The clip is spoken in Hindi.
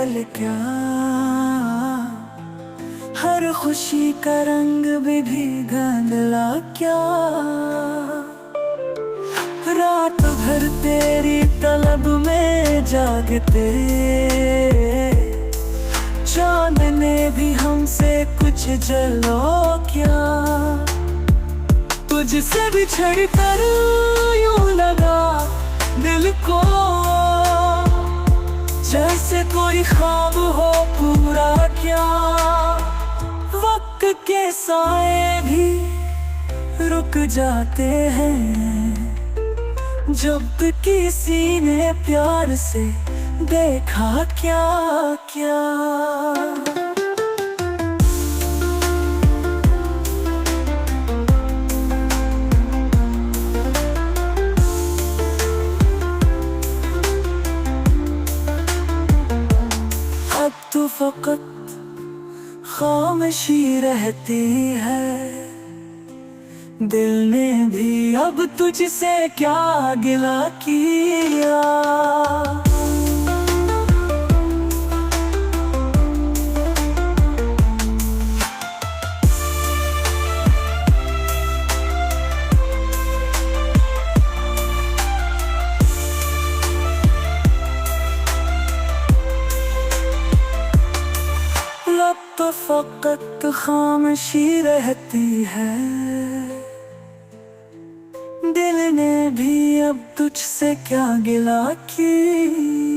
कल क्या, हर खुशी का रंग भी भीगा मिला क्या। रात भर तेरी तलब में जागते, चांद ने भी हमसे कुछ जलो क्या। तुझसे बिछड़ कर यूं लगा दिल को, जैसे कोई ख्वाब हो पूरा क्या। वक्त के साए भी रुक जाते हैं, जब किसी ने प्यार से देखा क्या क्या। अब तो फकत खामोशी रहती है, दिल ने भी अब तुझसे क्या गिला किया। अब तो फकत खामोशी रहती है, दिल ने भी अब तुझसे क्या गिला किया।